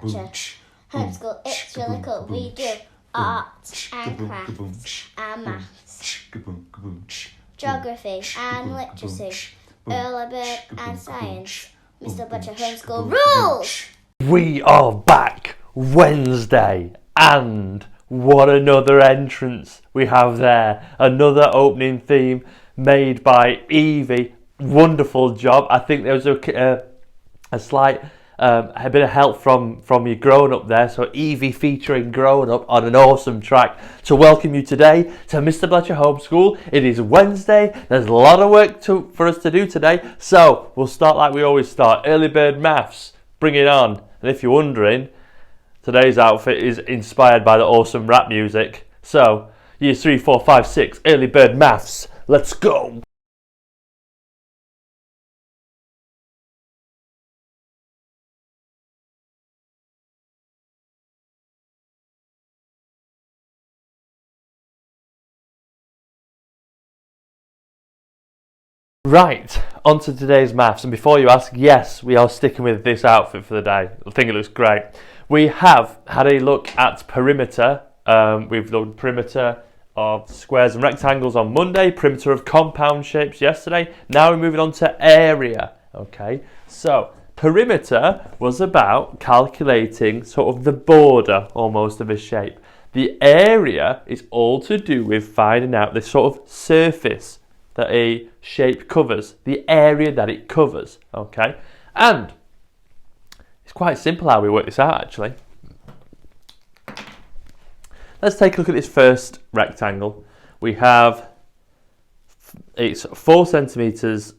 Bletcher. Homeschool, it's really cool. We do art and crafts and maths, geography and literacy, early bird and science. Mr. Bletcher Homeschool rules! We are back Wednesday, and what another entrance we have there. Another opening theme made by Evie. Wonderful job. I think there was a slight a bit of help from your grown up there. So Evie featuring grown up on an awesome track to welcome you today to Mr. Bletcher Homeschool. It is Wednesday. There's a lot of work for us to do today. So we'll start like we always start. Early bird maths. Bring it on. And if you're wondering, today's outfit is inspired by the awesome rap music. So years 3, 4, 5, 6. Early bird maths. Let's go. Right, on to today's maths, and before you ask, yes, we are sticking with this outfit for the day. I think it looks great. We have had a look at perimeter. We've looked at perimeter of squares and rectangles on Monday, perimeter of compound shapes yesterday. Now we're moving on to area. Okay, so perimeter was about calculating sort of the border almost of a shape. The area is all to do with finding out the sort of surface that a shape covers, the area that it covers, okay? And it's quite simple how we work this out, actually. Let's take a look at this first rectangle. We have, it's 4 centimetres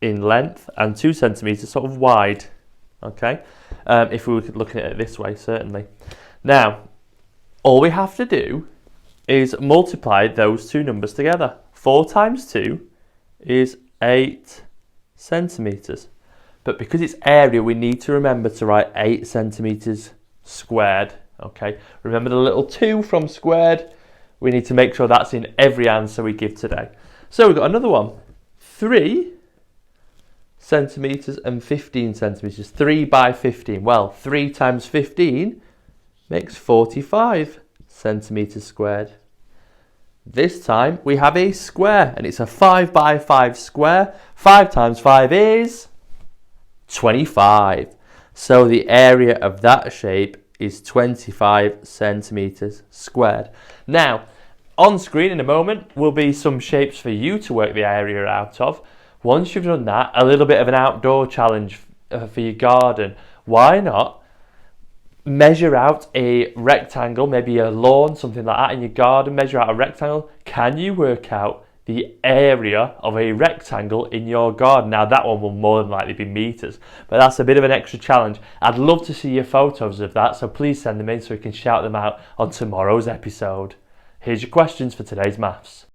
in length and 2 centimetres sort of wide, okay? If we were looking at it this way, certainly. Now, all we have to do is multiply those two numbers together. 4 times 2 is 8 centimetres. But because it's area, we need to remember to write 8 centimetres squared. Okay, remember the little 2 from squared? We need to make sure that's in every answer we give today. So we've got another one. 3 centimetres and 15 centimetres. 3 by 15. Well, 3 times 15 makes 45 centimetres squared. This time we have a square, and it's a 5 by 5 square. 5 times 5 is 25. So the area of that shape is 25 centimetres squared. Now, on screen in a moment will be some shapes for you to work the area out of. Once you've done that, a little bit of an outdoor challenge for your garden. Why not measure out a rectangle, maybe a lawn, something like that in your garden, measure out a rectangle. Can you work out the area of a rectangle in your garden? Now that one will more than likely be meters, but that's a bit of an extra challenge. I'd love to see your photos of that, so please send them in so we can shout them out on tomorrow's episode. Here's your questions for today's maths.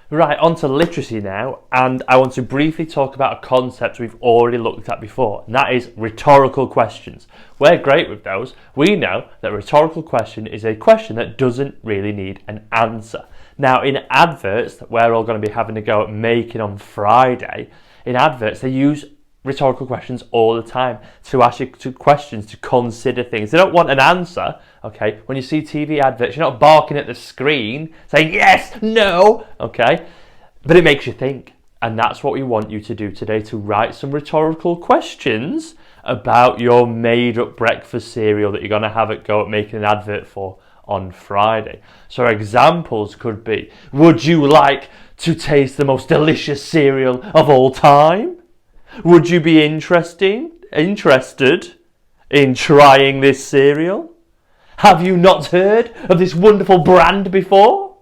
Right, on to literacy now, and I want to briefly talk about a concept we've already looked at before, and that is rhetorical questions. We're great with those. We know that a rhetorical question is a question that doesn't really need an answer. Now, in adverts that we're all going to be having to go at making on Friday, in adverts they use rhetorical questions all the time to ask you questions, to consider things. They don't want an answer, okay? When you see TV adverts, you're not barking at the screen saying yes, no, okay? But it makes you think, and that's what we want you to do today, to write some rhetorical questions about your made-up breakfast cereal that you're going to have a go at making an advert for on Friday. So examples could be, would you like to taste the most delicious cereal of all time? Would you be interested in trying this cereal? Have you not heard of this wonderful brand before?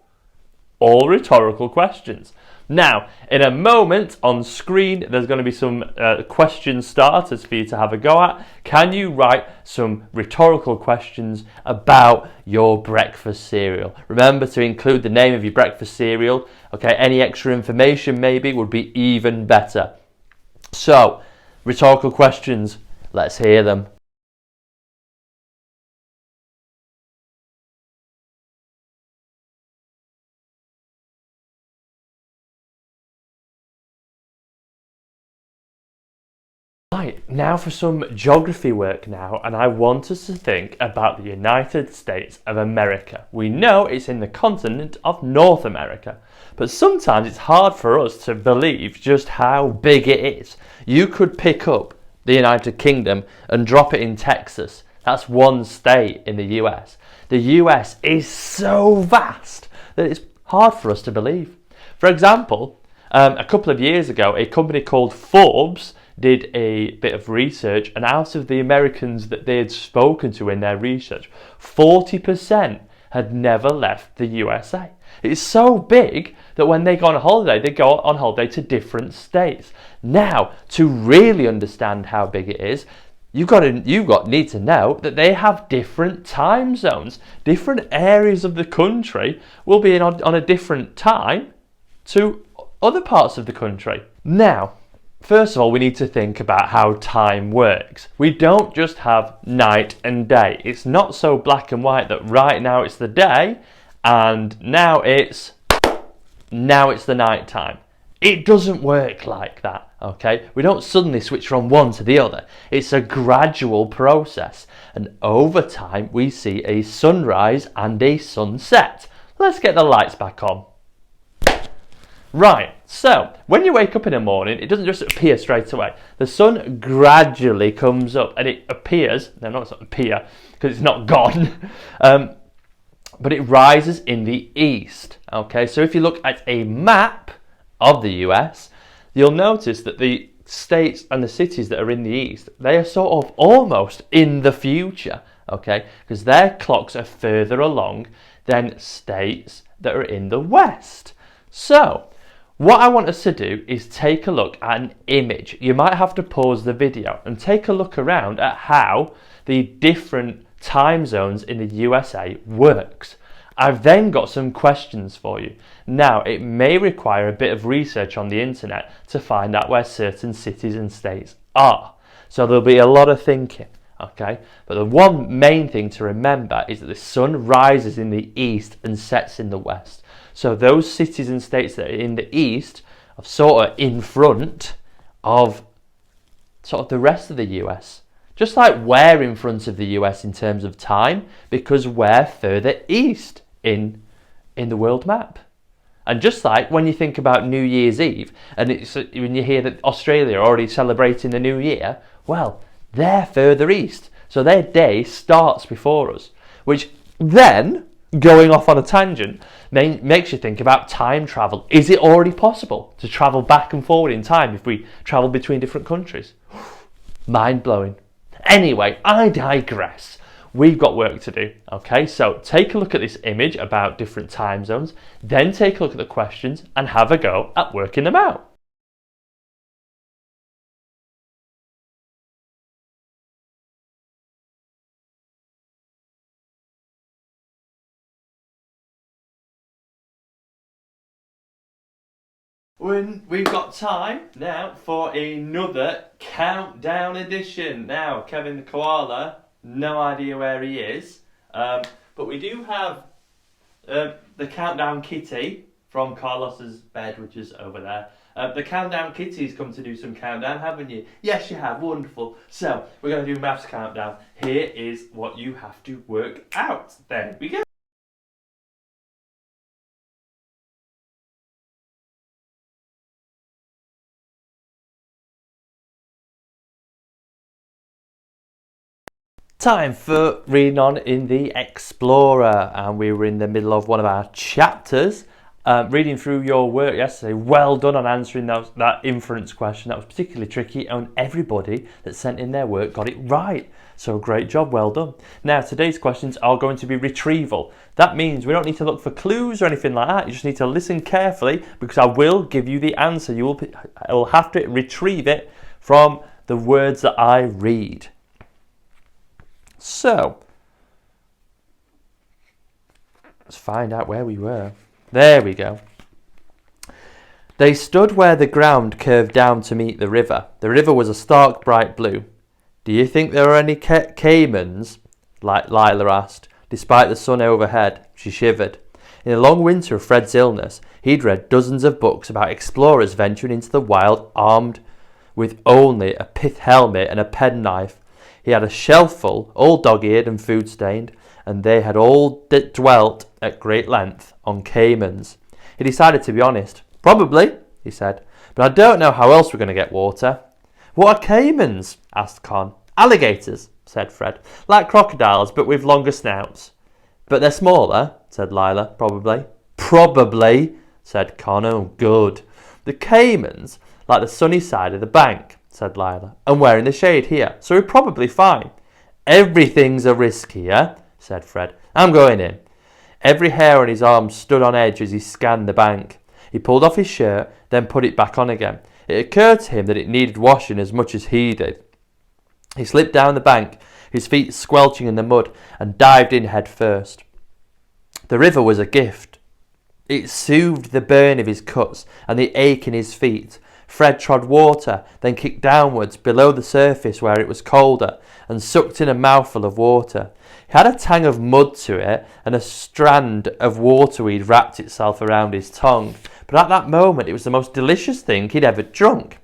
All rhetorical questions. Now, in a moment on screen, there's going to be some question starters for you to have a go at. Can you write some rhetorical questions about your breakfast cereal? Remember to include the name of your breakfast cereal. Okay, any extra information maybe would be even better. So, rhetorical questions, let's hear them. Right, now for some geography work now, and I want us to think about the United States of America. We know it's in the continent of North America, but sometimes it's hard for us to believe just how big it is. You could pick up the United Kingdom and drop it in Texas. That's one state in the US. The US is so vast that it's hard for us to believe. For example, a couple of years ago, a company called Forbes did a bit of research, and out of the Americans that they had spoken to in their research, 40% had never left the USA. It's so big that when they go on holiday, they go on holiday to different states. Now, to really understand how big it is, you've got need to know that they have different time zones. Different areas of the country will be on a different time to other parts of the country. Now, first of all, we need to think about how time works. We don't just have night and day. It's not so black and white that right now it's the day and now it's the night time. It doesn't work like that, okay? We don't suddenly switch from one to the other. It's a gradual process, and over time we see a sunrise and a sunset. Let's get the lights back on. Right, so when you wake up in the morning, it doesn't just appear straight away. The sun gradually comes up and it appears, no, not appear, because it's not gone, but it rises in the east. Okay, so if you look at a map of the US, you'll notice that the states and the cities that are in the east, they are sort of almost in the future, okay, because their clocks are further along than states that are in the west. So what I want us to do is take a look at an image. You might have to pause the video and take a look around at how the different time zones in the USA works. I've then got some questions for you. Now, it may require a bit of research on the internet to find out where certain cities and states are. So there'll be a lot of thinking, okay? But the one main thing to remember is that the sun rises in the east and sets in the west. So those cities and states that are in the east are sort of in front of sort of the rest of the US. Just like we're in front of the US in terms of time, because we're further east in the world map. And just like when you think about New Year's Eve, and when you hear that Australia are already celebrating the New Year, well, they're further east. So their day starts before us, which then, going off on a tangent, makes you think about time travel. Is it already possible to travel back and forward in time if we travel between different countries? Mind-blowing. Anyway, I digress. We've got work to do, okay? So take a look at this image about different time zones, then take a look at the questions and have a go at working them out. We've got time now for another countdown edition. Now, Kevin the Koala, no idea where he is, but we do have the countdown kitty from Carlos's bed, which is over there. The countdown kitty's come to do some countdown, haven't you? Yes, you have. Wonderful. So, we're going to do maths countdown. Here is what you have to work out. There we go. Time for reading on in the Explorer, and we were in the middle of one of our chapters, reading through your work yesterday. Well done on answering that inference question. That was particularly tricky, and everybody that sent in their work got it right. So great job, well done. Now today's questions are going to be retrieval. That means we don't need to look for clues or anything like that. You just need to listen carefully, because I will give you the answer. You will have to retrieve it from the words that I read. So, let's find out where we were. There we go. They stood where the ground curved down to meet the river. The river was a stark bright blue. Do you think there are any caimans? Lila asked. Despite the sun overhead, she shivered. In the long winter of Fred's illness, he'd read dozens of books about explorers venturing into the wild armed with only a pith helmet and a penknife. He had a shelf full, all dog-eared and food-stained, and they had all dwelt at great length on caimans. He decided to be honest. "Probably," he said, "but I don't know how else we're going to get water." "What are caimans?" asked Con. "Alligators," said Fred. "Like crocodiles, but with longer snouts." "But they're smaller," said Lila. "Probably." "Probably," said Con. "Oh, good." "The caimans like the sunny side of the bank," said Lila, "and we're in the shade here, so we're probably fine." "Everything's a risk here," said Fred. "I'm going in." Every hair on his arm stood on edge as he scanned the bank. He pulled off his shirt, then put it back on again. It occurred to him that it needed washing as much as he did. He slipped down the bank, his feet squelching in the mud, and dived in head first. The river was a gift. It soothed the burn of his cuts and the ache in his feet. Fred trod water, then kicked downwards below the surface where it was colder, and sucked in a mouthful of water. It had a tang of mud to it, and a strand of waterweed wrapped itself around his tongue. But at that moment it was the most delicious thing he'd ever drunk.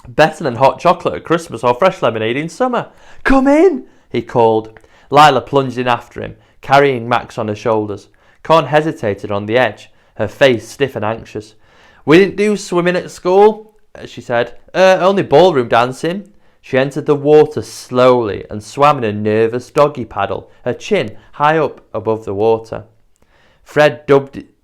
Better than hot chocolate at Christmas or fresh lemonade in summer. "Come in," he called. Lila plunged in after him, carrying Max on her shoulders. Con hesitated on the edge, her face stiff and anxious. "We didn't do swimming at school," she said. Only ballroom dancing." She entered the water slowly and swam in a nervous doggy paddle, her chin high up above the water. Fred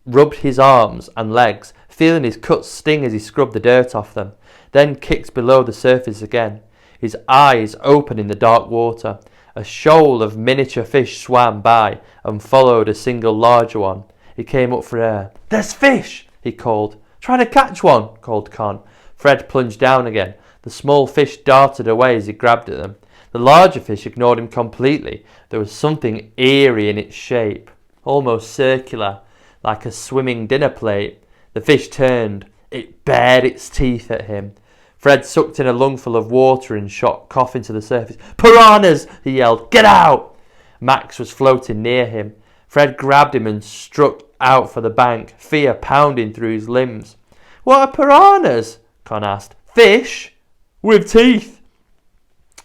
rubbed his arms and legs, feeling his cuts sting as he scrubbed the dirt off them, then kicked below the surface again, his eyes open in the dark water. A shoal of miniature fish swam by and followed a single larger one. He came up for air. "There's fish!" he called. "Try to catch one," called Con. Fred plunged down again. The small fish darted away as he grabbed at them. The larger fish ignored him completely. There was something eerie in its shape, almost circular, like a swimming dinner plate. The fish turned. It bared its teeth at him. Fred sucked in a lungful of water and shot coughing to the surface. "Piranhas!" he yelled. "Get out!" Max was floating near him. Fred grabbed him and struck out for the bank, fear pounding through his limbs. "What are piranhas?" Con asked. "Fish with teeth."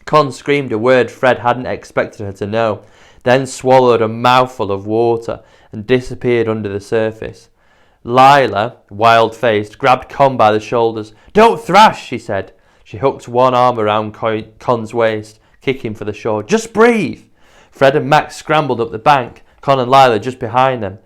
Con screamed a word Fred hadn't expected her to know, then swallowed a mouthful of water and disappeared under the surface. Lila, wild-faced, grabbed Con by the shoulders. "Don't thrash," she said. She hooked one arm around Con's waist, kicking for the shore. "Just breathe." Fred and Max scrambled up the bank, Con and Lila just behind them.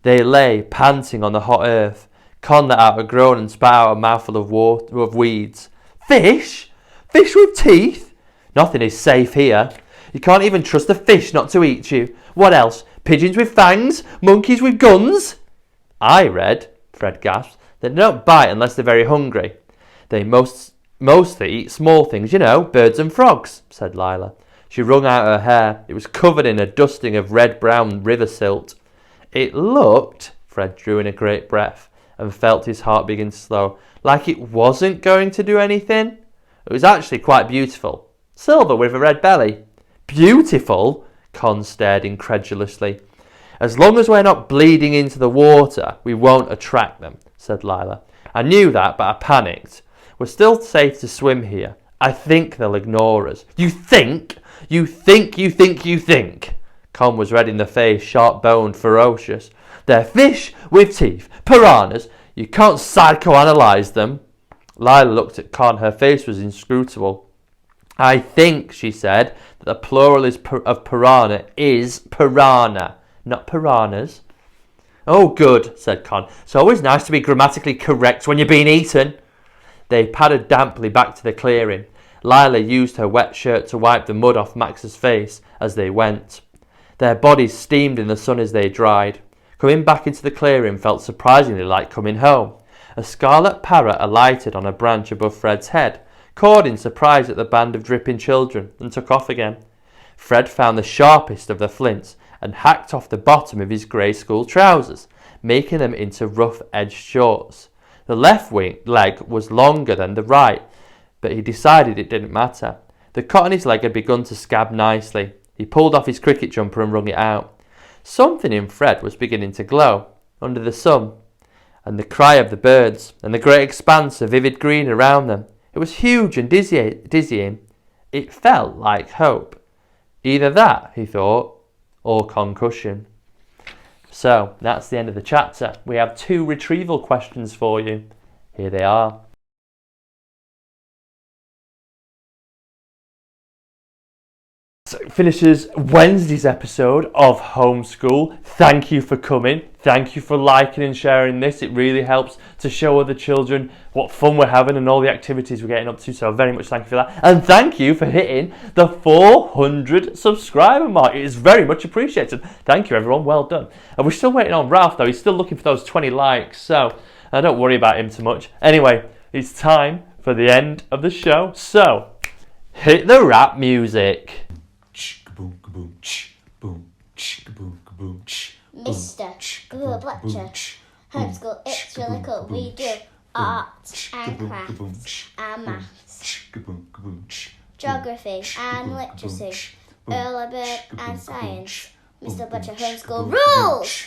They lay, panting on the hot earth. Con let out a groan and spat out a mouthful of weeds. "Fish? Fish with teeth? Nothing is safe here. You can't even trust the fish not to eat you. What else? Pigeons with fangs? Monkeys with guns?" "I read," Fred gasped, "that they don't bite unless they're very hungry. They mostly eat small things, you know, birds and frogs," said Lila. She wrung out her hair. It was covered in a dusting of red-brown river silt. It looked, Fred drew in a great breath and felt his heart begin to slow, like it wasn't going to do anything. It was actually quite beautiful. Silver with a red belly. "Beautiful?" Con stared incredulously. "As long as we're not bleeding into the water, we won't attract them," said Lila. "I knew that, but I panicked. We're still safe to swim here. I think they'll ignore us." "You think? You think?" Con was red in the face, sharp-boned, ferocious. "They're fish with teeth. Piranhas. You can't psychoanalyze them." Lila looked at Con. Her face was inscrutable. "I think," she said, "that the plural of piranha is piranha, not piranhas." "Oh, good," said Con. "It's always nice to be grammatically correct when you're being eaten." They padded damply back to the clearing. Lila used her wet shirt to wipe the mud off Max's face as they went. Their bodies steamed in the sun as they dried. Coming back into the clearing felt surprisingly like coming home. A scarlet parrot alighted on a branch above Fred's head, cawed in surprise at the band of dripping children, and took off again. Fred found the sharpest of the flints and hacked off the bottom of his grey school trousers, making them into rough-edged shorts. The left leg was longer than the right, but he decided it didn't matter. The cut on his leg had begun to scab nicely. He pulled off his cricket jumper and wrung it out. Something in Fred was beginning to glow, under the sun, and the cry of the birds, and the great expanse of vivid green around them. It was huge and dizzying. It felt like hope. Either that, he thought, or concussion. So, that's the end of the chapter. We have 2 retrieval questions for you. Here they are. So it finishes Wednesday's episode of Homeschool. Thank you for coming. Thank you for liking and sharing this. It really helps to show other children what fun we're having and all the activities we're getting up to. So very much thank you for that. And thank you for hitting the 400 subscriber mark. It is very much appreciated. Thank you, everyone. Well done. And we're still waiting on Ralph, though. He's still looking for those 20 likes. So don't worry about him too much. Anyway, it's time for the end of the show. So hit the rap music. Mr. Bletcher, homeschool, it's really cool. We do art and crafts and maths, geography and literacy, early bird and science. Mr. Bletcher homeschool rules!